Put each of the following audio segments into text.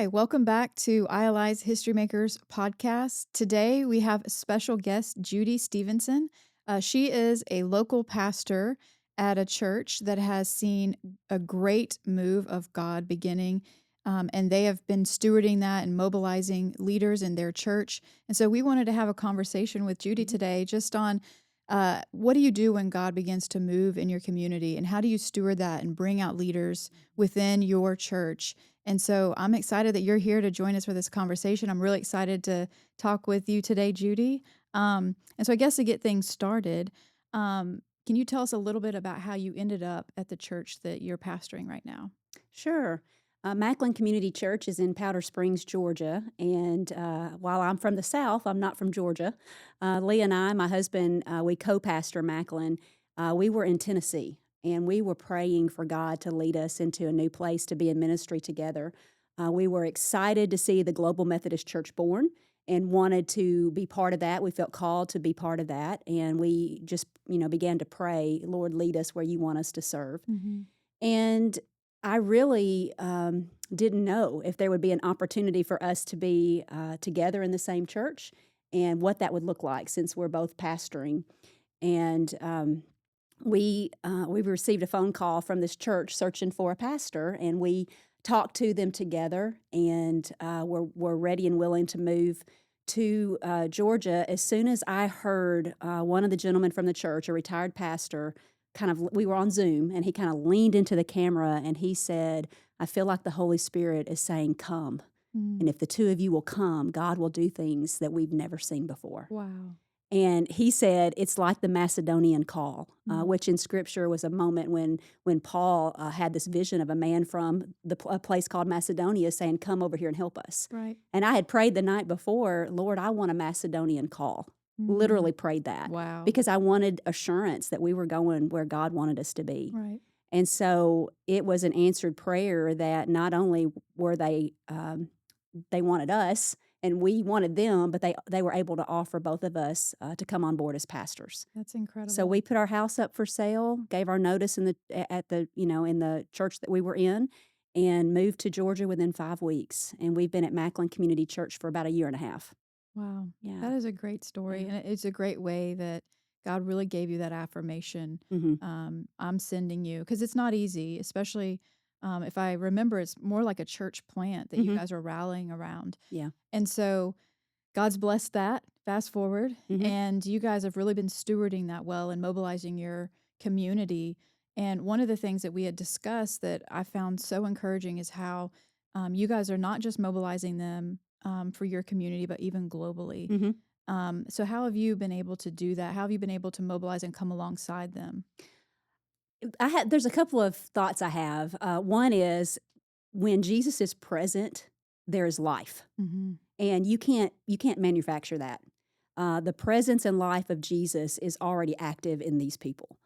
Hi, welcome back to ILI's History Makers podcast. Today we have a special guest, Judy Stevenson. She is a local pastor at a church that has seen a great move of God beginning, and they have been stewarding that and mobilizing leaders in their church. And so we wanted to have a conversation with Judy today just on what do you do when God begins to move in your community, and how do you steward that and bring out leaders within your church? And so I'm excited that you're here to join us for this conversation. I'm really excited to talk with you today, Judy. And so I guess to get things started, can you tell us a little bit about how you ended up at the church that you're pastoring right now? Sure. Macklin Community Church is in Powder Springs, Georgia. And while I'm from the South, I'm not from Georgia. Lee and I, my husband, we co pastor Macklin. We were in Tennessee and we were praying for God to lead us into a new place to be in ministry together. We were excited to see the Global Methodist Church born and wanted to be part of that. We felt called to be part of that. And we just, began to pray, Lord, lead us where you want us to serve. Mm-hmm. And I really didn't know if there would be an opportunity for us to be together in the same church and what that would look like since we're both pastoring. And we received a phone call from this church searching for a pastor, and we talked to them together, and we're ready and willing to move to Georgia. As soon as I heard one of the gentlemen from the church, a retired pastor, we were on Zoom, and he kind of leaned into the camera and he said, I feel like the Holy Spirit is saying, come. And if the two of you will come, God will do things that we've never seen before. Wow. And he said it's like the Macedonian call, Mm. which in Scripture was a moment when Paul had this vision of a man from a place called Macedonia saying, come over here and help us. Right. And I had prayed the night before, Lord, I want a Macedonian call. Literally prayed that. Wow. Because I wanted assurance that we were going where God wanted us to be. Right. And so it was an answered prayer that not only were they wanted us and we wanted them, but they were able to offer both of us to come on board as pastors. That's incredible. So we put our house up for sale, gave our notice in the church that we were in, and moved to Georgia within 5 weeks. And we've been at Macklin Community Church for about a year and a half. Wow. Yeah. That is a great story. Yeah. And it's a great way that God really gave you that affirmation. Mm-hmm. I'm sending you, because it's not easy, especially if I remember, it's more like a church plant that you Mm-hmm. guys are rallying around. Yeah. And so God's blessed that. Fast forward, Mm-hmm. and you guys have really been stewarding that well and mobilizing your community. And one of the things that we had discussed that I found so encouraging is how you guys are not just mobilizing them for your community, but even globally. Mm-hmm. So how have you been able to do that? How have you been able to mobilize and come alongside them? There's a couple of thoughts I have. One is when Jesus is present, there is life. Mm-hmm. And you can't manufacture that. The presence and life of Jesus is already active in these people.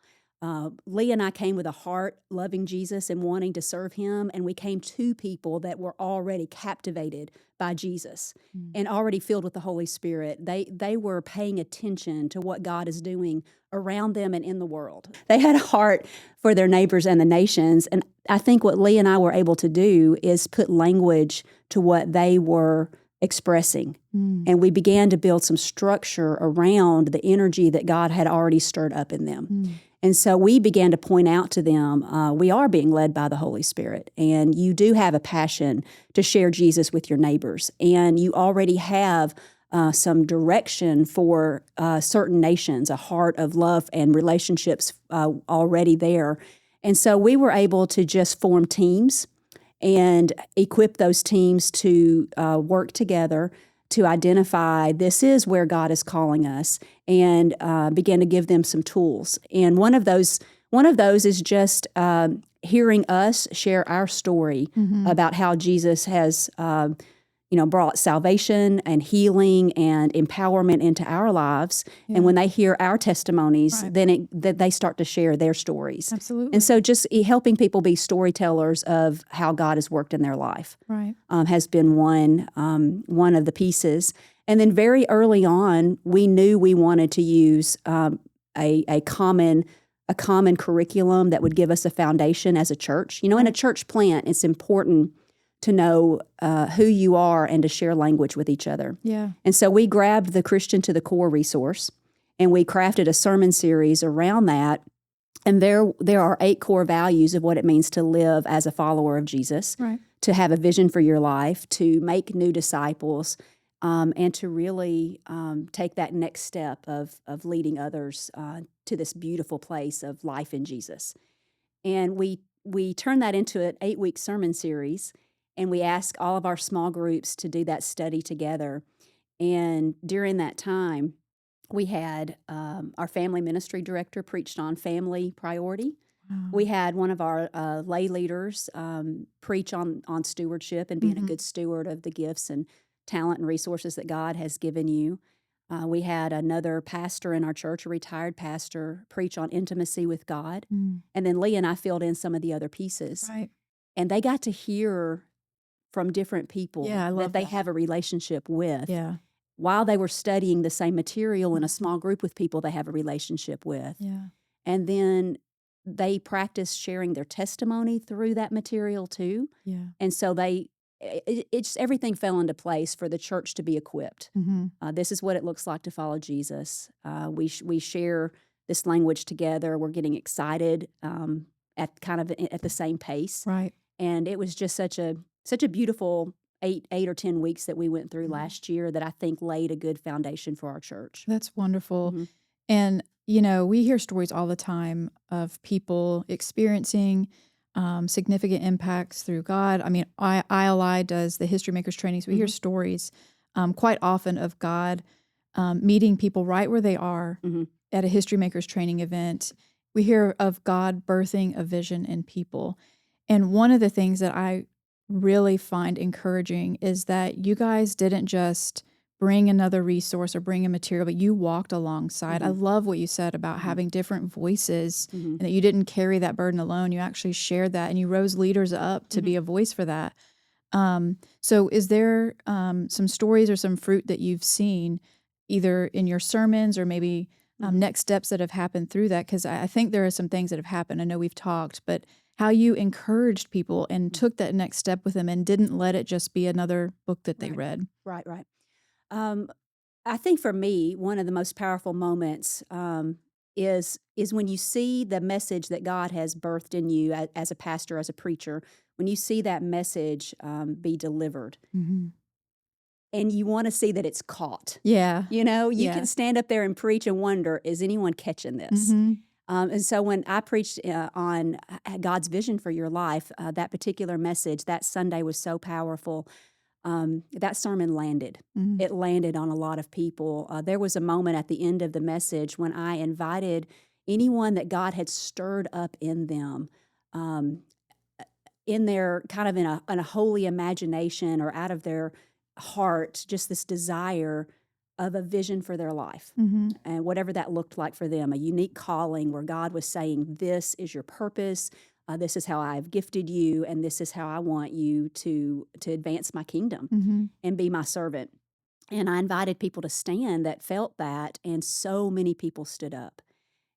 Lee and I came with a heart loving Jesus and wanting to serve him, and we came to people that were already captivated by Jesus and already filled with the Holy Spirit. They were paying attention to what God is doing around them and in the world. They had a heart for their neighbors and the nations, and I think what Lee and I were able to do is put language to what they were expressing. And we began to build some structure around the energy that God had already stirred up in them. And so we began to point out to them, we are being led by the Holy Spirit, and you do have a passion to share Jesus with your neighbors, and you already have some direction for certain nations, a heart of love and relationships already there. And so we were able to just form teams and equip those teams to work together to identify this is where God is calling us, and begin to give them some tools. And one of those is just hearing us share our story about how Jesus has brought salvation and healing and empowerment into our lives. Yeah. And when they hear our testimonies, Right. then they start to share their stories. Absolutely. And so just helping people be storytellers of how God has worked in their life Right. has been one of the pieces. And then very early on, we knew we wanted to use a common curriculum that would give us a foundation as a church. In a church plant, it's important to know who you are and to share language with each other. Yeah. And so we grabbed the Christian to the Core resource and we crafted a sermon series around that. And there are 8 core values of what it means to live as a follower of Jesus, Right. to have a vision for your life, to make new disciples, and to really take that next step of leading others to this beautiful place of life in Jesus. And we turned that into an 8-week sermon series, and we asked all of our small groups to do that study together. And during that time, we had our family ministry director preached on family priority. Wow. We had one of our lay leaders preach on stewardship and being a good steward of the gifts and talent and resources that God has given you. We had another pastor in our church, a retired pastor, preach on intimacy with God. Mm. And then Lee and I filled in some of the other pieces. Right. And they got to hear from different people Yeah, I love that they that. have a relationship with. Yeah. While they were studying the same material in a small group with people they have a relationship with. Yeah. And then they practiced sharing their testimony through that material too. Yeah. And so it just everything fell into place for the church to be equipped. Mm-hmm. This is what it looks like to follow Jesus. We share this language together. We're getting excited at the same pace. Right. And it was just such a beautiful 8 or 10 weeks that we went through last year that I think laid a good foundation for our church. That's wonderful. Mhm. And, we hear stories all the time of people experiencing significant impacts through God. I mean, ILI does the History Makers training, so we hear stories quite often of God meeting people right where they are Mhm. at a History Makers training event. We hear of God birthing a vision in people. And one of the things that I really find encouraging is that you guys didn't just bring another resource or bring a material, but you walked alongside. I love what you said about having different voices and that you didn't carry that burden alone. You actually shared that and you rose leaders up to be a voice for that. So is there some stories or some fruit that you've seen either in your sermons or maybe next steps that have happened through that? Because I think there are some things that have happened. I know we've talked, but how you encouraged people and took that next step with them and didn't let it just be another book that they read. Right. I think for me, one of the most powerful moments is when you see the message that God has birthed in you as a pastor, as a preacher. When you see that message be delivered, Mm-hmm. and you want to see that it's caught. Yeah. You Yeah. can stand up there and preach and wonder, is anyone catching this? Mm-hmm. And so when I preached on God's vision for your life, that particular message, that Sunday was so powerful. That sermon landed. Mm-hmm. It landed on a lot of people. There was a moment at the end of the message when I invited anyone that God had stirred up in them, in their kind of in a holy imagination or out of their heart, just this desire of a vision for their life. Mm-hmm. And whatever that looked like for them, a unique calling where God was saying, this is your purpose, this is how I've gifted you, and this is how I want you to advance my kingdom Mm-hmm. and be my servant. And I invited people to stand that felt that, and so many people stood up.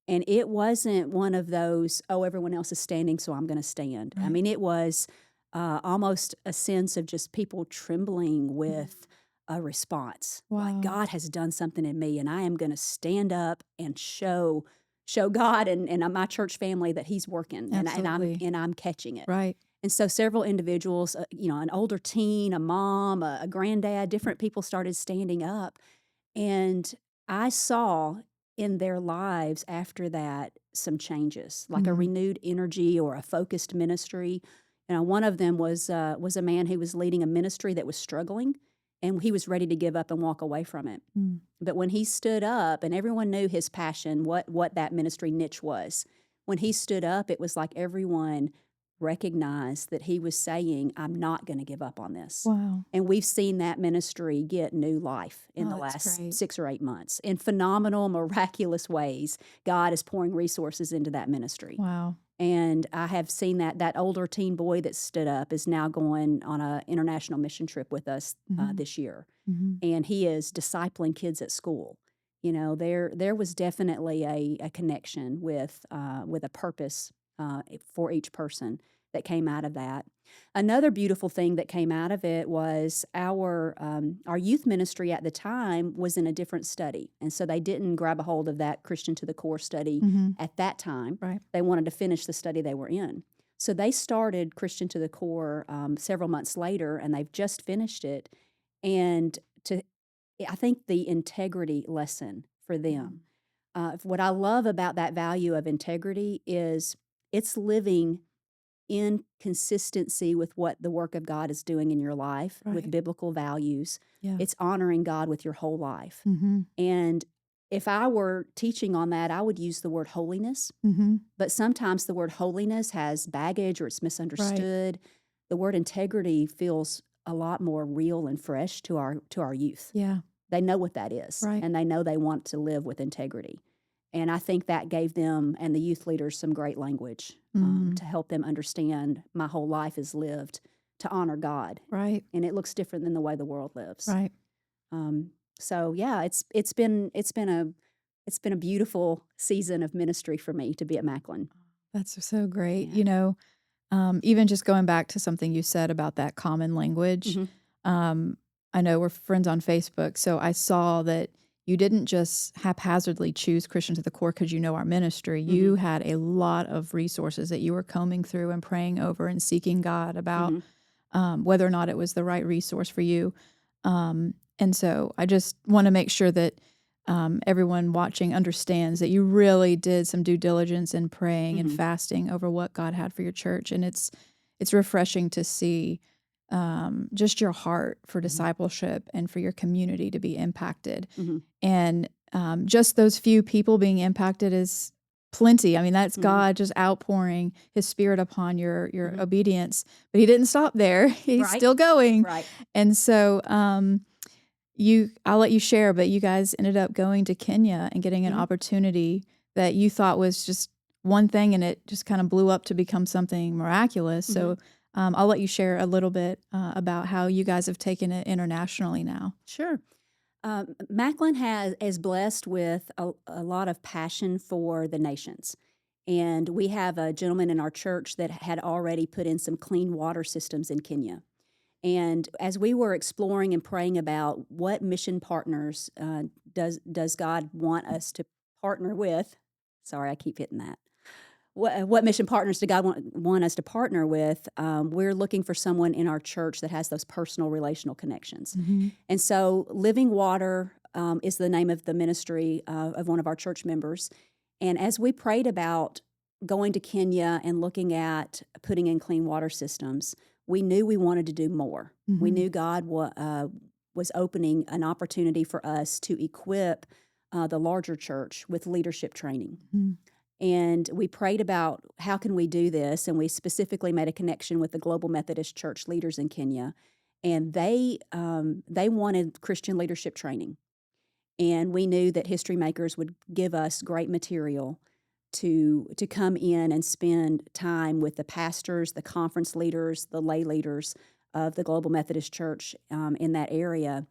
And it wasn't one of those, oh, everyone else is standing, so I'm going to stand. I Right. mean, it was almost a sense of just people trembling with a response. Like, Wow. God has done something in me, and I am going to stand up and show God and my church family that He's working, Absolutely. and I'm catching it. Right. And so several individuals, an older teen, a mom, a granddad, different people started standing up. And I saw in their lives after that some changes, like a Mhm. renewed energy or a focused ministry. One of them was a man who was leading a ministry that was struggling, and he was ready to give up and walk away from it. Mm. But when he stood up, and everyone knew his passion, what that ministry niche was, when he stood up, it was like everyone recognized that he was saying, I'm not going to give up on this. Wow. And we've seen that ministry get new life in Oh, the that's last great. 6 or 8 months. In phenomenal, miraculous ways, God is pouring resources into that ministry. Wow. And I have seen that older teen boy that stood up is now going on an international mission trip with us Mhm. this year. Mhm. And he is discipling kids at school. There was definitely a connection with a purpose for each person. that came out of that. Another beautiful thing that came out of it was our youth ministry at the time was in a different study, and so they didn't grab a hold of that Christian to the Core study Mhm. at that time. Right. They wanted to finish the study they were in. So they started Christian to the Core several months later, and they've just finished it. And to I think the integrity lesson for Mhm. them. What I love about that value of integrity is it's living in consistency with what the work of God is doing in your life with Right. biblical values. Yeah. It's honoring God with your whole life. Mhm. And if I were teaching on that, I would use the word holiness. Mhm. But sometimes the word holiness has baggage or it's Right. misunderstood. The word integrity feels a lot more real and fresh to our youth. Yeah. They know what that is, Right. and they know they want to live with integrity. And I think that gave them and the youth leaders some great language Mhm. to help them understand my whole life is lived to honor God, Right. and it looks different than the way the world lives. Right. Um, so yeah, it's been a beautiful season of ministry for me to be at Macklin. That's so great. Yeah. Even just going back to something you said about that common language, Hmm. um, I know we're friends on Facebook, so I saw that you didn't just haphazardly choose Christian to the Core because you know our ministry. Hmm. You had a lot of resources that you were combing through and praying over and seeking God about Hmm. whether or not it was the right resource for you. And so I just want to make sure that everyone watching understands that you really did some due diligence in praying and Hmm. fasting over what God had for your church, and it's refreshing to see just your heart for Hmm. discipleship and for your community to be impacted. Hmm. And just those few people being impacted is plenty. I mean, that's Hmm. God just outpouring His Spirit upon your Hmm. obedience. But He didn't stop there; He's Right. still going. Right. And so, I'll let you share, but you guys ended up going to Kenya and getting an Hmm. opportunity that you thought was just one thing, and it just kind of blew up to become something miraculous. Hmm. So, I'll let you share a little bit about how you guys have taken it internationally now. Sure. Macklin is blessed with a lot of passion for the nations. And we have a gentleman in our church that had already put in some clean water systems in Kenya. And as we were exploring and praying about what mission partners does God want us to partner with, sorry, I keep hitting that. What mission partners do God want us to partner with? We're looking for someone in our church that has those personal relational connections. Mm-hmm. And so, Living Water is the name of the ministry of one of our church members. And as we prayed about going to Kenya and looking at putting in clean water systems, we knew we wanted to do more. We Mm-hmm. knew God was opening an opportunity for us to equip the larger church with leadership training. Mm-hmm. And we prayed about how can we do this, and we specifically made a connection with the Global Methodist Church leaders in Kenya, and they wanted Christian leadership training, and we knew that History Makers would give us great material to come in and spend time with the pastors, the conference leaders, the lay leaders of the Global Methodist Church in that area.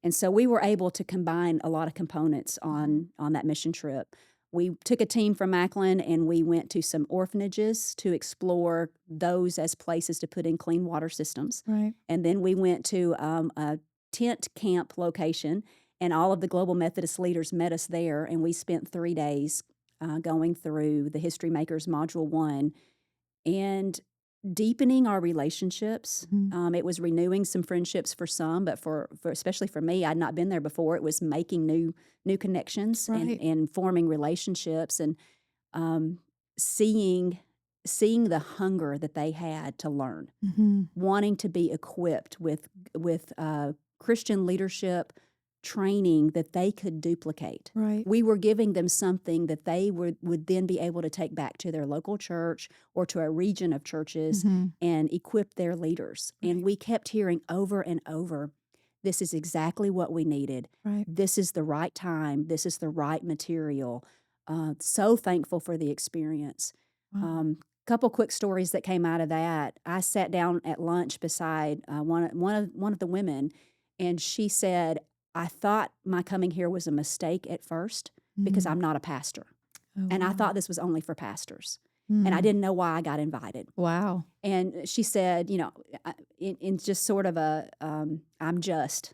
And so we were able to combine a lot of components on that mission trip. We took a team from Macklin and we went to some orphanages to explore those as places to put in clean water systems. Right. And then we went to a tent camp location, and all of the Global Methodist leaders met us there, and we spent 3 days going through the History Makers Module 1 and deepening our relationships. Mm-hmm. It was renewing some friendships for some, but for especially for me, I'd not been there before. It was making new connections Right. and forming relationships and um, seeing seeing the hunger that they had to learn, Mm-hmm. wanting to be equipped with Christian leadership training that they could duplicate. Right. We were giving them something that they would then be able to take back to their local church or to a region of churches Mm-hmm. and equip their leaders. And Right. we kept hearing over and over, this is exactly what we needed. Right. This is the right time. This is the right material. So thankful for the experience. Wow. Couple quick stories that came out of that. I sat down at lunch beside one of the women, and she said, "I thought my coming here was a mistake at first because Mm. I'm not a pastor, Oh and I wow. thought this was only for pastors." and I Mm. didn't know why I got invited. Wow. And she said, in just sort of I'm just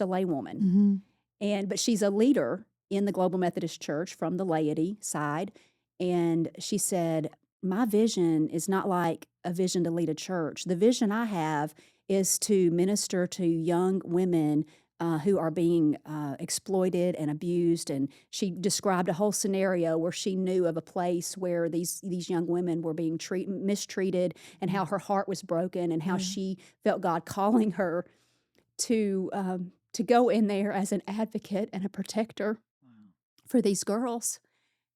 a laywoman. Mhm. But she's a leader in the Global Methodist Church from the laity side. And she said, my vision is not like a vision to lead a church. The vision I have is to minister to young women who are being exploited and abused. And she described a whole scenario where she knew of a place where these young women were being mistreated, and how her heart was broken, and how Yeah. she felt God calling her to go in there as an advocate and a protector Wow. for these girls.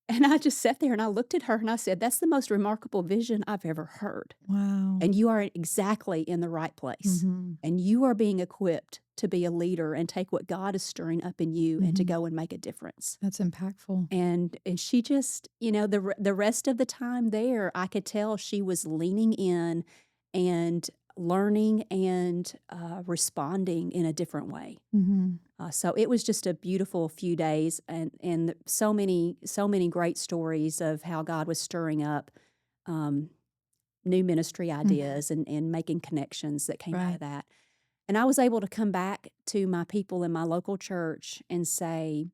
And I just sat there and I looked at her and I said, "That's the most remarkable vision I've ever heard. Wow. And you are exactly in the right place. Mhm. And you are being equipped to be a leader and take what God is stirring up in you and to Mhm. go and make a difference." That's impactful. And she just, the rest of the time there, I could tell she was leaning in and learning and responding in a different way. Mhm. So it was just a beautiful few days, and so many great stories of how God was stirring up um, new ministry Mhm. ideas and making connections that came out Right. of that. And I was able to come back to my people in my local church and say,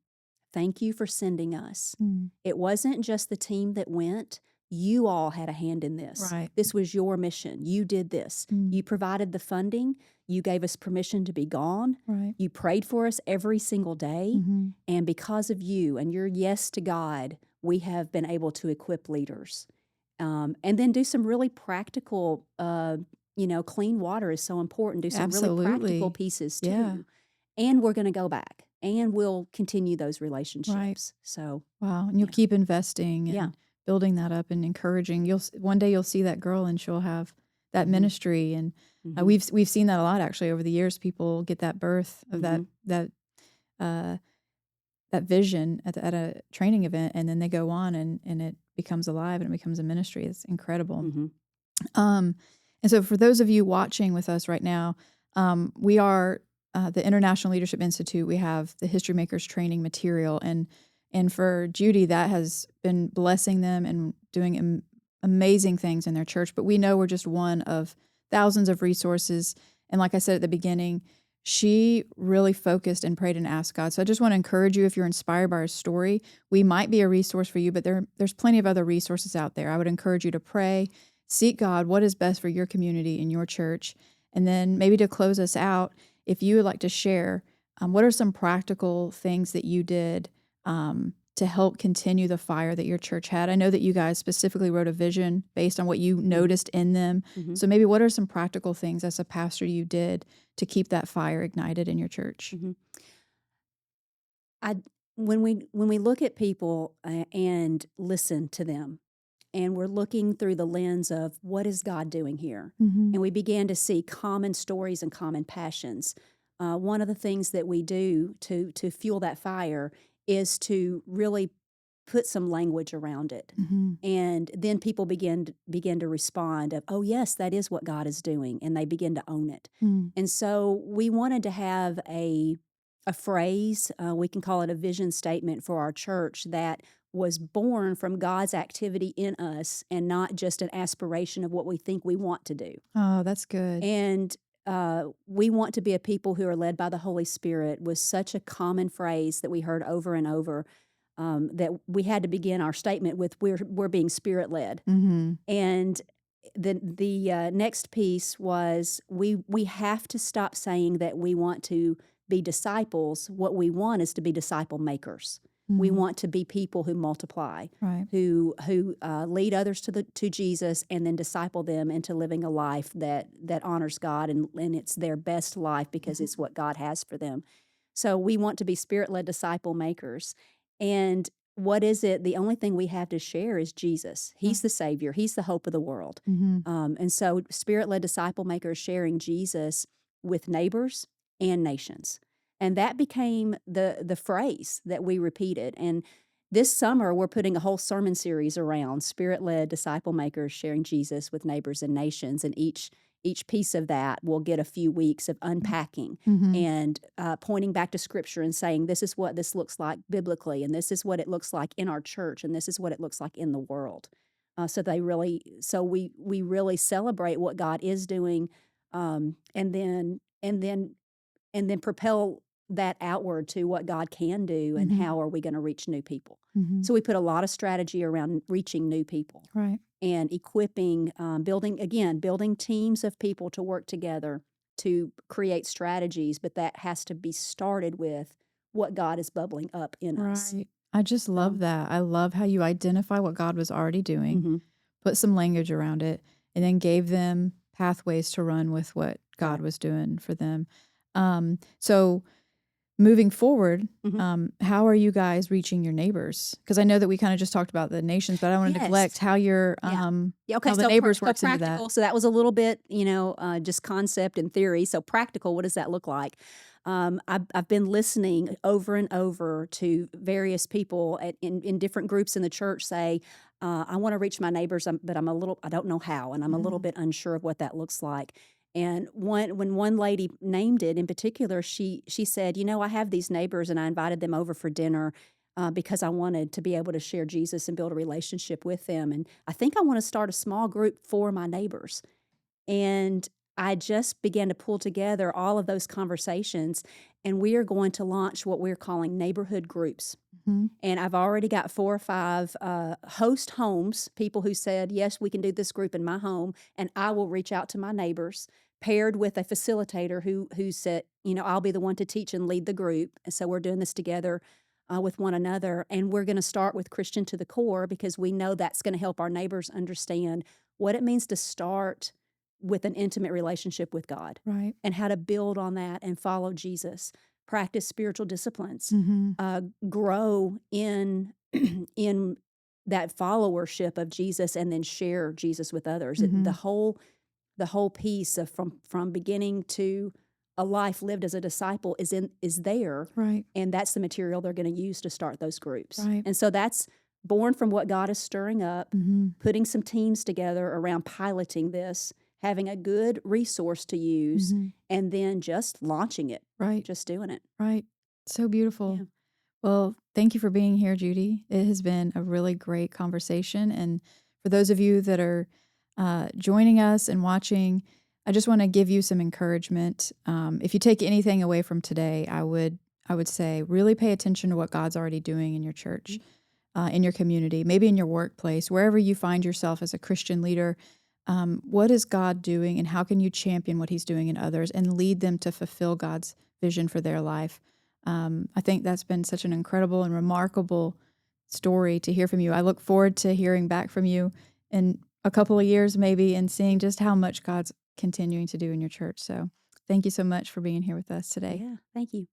"Thank you for sending us. Mm. It wasn't just the team that went. You all had a hand in this. Right. This was your mission. You did this. Mm. You provided the funding. You gave us permission to be gone. Right. You prayed for us every single day. Mhm. And because of you and your yes to God, we have been able to equip leaders." And then do some really practical, clean water is so important. Do some really practical Absolutely. pieces Yeah. too. And we're going to go back and we'll continue those Right. relationships. So, Wow. And you'll yeah. keep investing Yeah. and building that up and encouraging. One day you'll see that girl and she'll have that Mhm. ministry. And Mhm. we've seen that a lot actually over the years. People get that birth of Mhm. uh, that vision at a training event, and then they go on and it becomes alive and it becomes a ministry. It's incredible. Mhm. Um, and so for those of you watching with us right now, we are the International Leadership Institute. We have the History Makers training material, and for Judy, that has been blessing them and doing amazing things in their church. But we know we're just one of thousands of resources. And like I said at the beginning, she really focused and prayed and asked God. So I just want to encourage you, if you're inspired by our story, we might be a resource for you, but there's plenty of other resources out there. I would encourage you to pray, seek God, what is best for your community and your church. And then maybe to close us out, if you would like to share, what are some practical things that you did to help continue the fire that your church had? I know that you guys specifically wrote a vision based on what you Mhm. noticed in them. Mhm. So maybe what are some practical things as a pastor you did to keep that fire ignited in your church? Mhm. I when we look at people and listen to them, and we're looking through the lens of what is God doing here, Mhm. and we began to see common stories and common passions. One of the things that we do to fuel that fire is to really put some language around it, Mhm. and then people begin to respond of, "Oh yes, that is what God is doing," and they begin to own it. Mm. And so we wanted to have a phrase, we can call it a vision statement for our church, that was born from God's activity in us and not just an aspiration of what we think we want to do. Oh, that's good. And we want to be a people who are led by the Holy Spirit, was such a common phrase that we heard over and over, that we had to begin our statement with, we're being spirit led. Mhm. And the next piece was, we have to stop saying that we want to be disciples. What we want is to be disciple makers. We Mhm. want to be people who multiply, Right. who lead others to Jesus, and then disciple them into living a life that honors God, and it's their best life because it's what God has for them. So we want to be spirit led disciple makers. And what is it? The only thing we have to share is Jesus. He's the Savior. He's the hope of the world. Mhm. And so, spirit-led disciple makers sharing Jesus with neighbors and nations, and that became the phrase that we repeated. And this summer, we're putting a whole sermon series around spirit-led disciple makers sharing Jesus with neighbors and nations, and each piece of that will get a few weeks of unpacking Mhm. and pointing back to Scripture and saying, this is what this looks like biblically, and this is what it looks like in our church, and this is what it looks like in the world. So we really celebrate what God is doing, and then propel that outward to what God can do and Mhm. how are we gonna reach new people. Mhm. So we put a lot of strategy around reaching new people Right. and equipping, building teams of people to work together to create strategies, but that has to be started with what God is bubbling up in us. Right. I just love So that. I love how you identify what God was already doing, mhm, put some language around it, and then gave them pathways to run with what God right. was doing for them. So moving forward, Mhm. how are you guys reaching your neighbors? Because I know that we kind of just talked about the nations, but I don't want to neglect Yes. how your Yeah. Yeah, okay, how the neighbors so works into that. practical, so that was a little bit, just concept and theory. So practical, what does that look like? I've been listening over and over to various people in different groups in the church say, "I wanna reach my neighbors, but I don't know how, and I'm a little Mhm. bit unsure of what that looks like." And when one lady named it in particular, she said, "I have these neighbors, and I invited them over for dinner, because I wanted to be able to share Jesus and build a relationship with them. And I think I want to start a small group for my neighbors." And I just began to pull together all of those conversations, and we are going to launch what we're calling neighborhood groups. Mhm. And I've already got 4 or 5 host homes, people who said, "Yes, we can do this group in my home," and I will reach out to my neighbors, paired with a facilitator who said, "I'll be the one to teach and lead the group." And so we're doing this together with one another, and we're going to start with Christian to the core because we know that's going to help our neighbors understand what it means to start with an intimate relationship with God Right. and how to build on that and follow Jesus, practice spiritual disciplines, Mhm. grow in in that followership of Jesus, and then share Jesus with others. The Mhm. whole piece of from beginning to a life lived as a disciple is there, Right. and that's the material they're going to use to start those groups. Right. And so that's born from what God is stirring up, Mhm. putting some teams together around piloting this, having a good resource to use, Mhm. and then just launching it, Right. just doing it. Right. So beautiful. Yeah. Well, thank you for being here, Judy. It has been a really great conversation. And for those of you that are joining us and watching, I just want to give you some encouragement. If you take anything away from today, I would say really pay attention to what God's already doing in your church, Mhm. in your community, maybe in your workplace, wherever you find yourself as a Christian leader. What is God doing, and how can you champion what He's doing in others and lead them to fulfill God's vision for their life? I think that's been such an incredible and remarkable story to hear from you. I look forward to hearing back from you in a couple of years, maybe, and seeing just how much God's continuing to do in your church. So, thank you so much for being here with us today. Yeah. Thank you.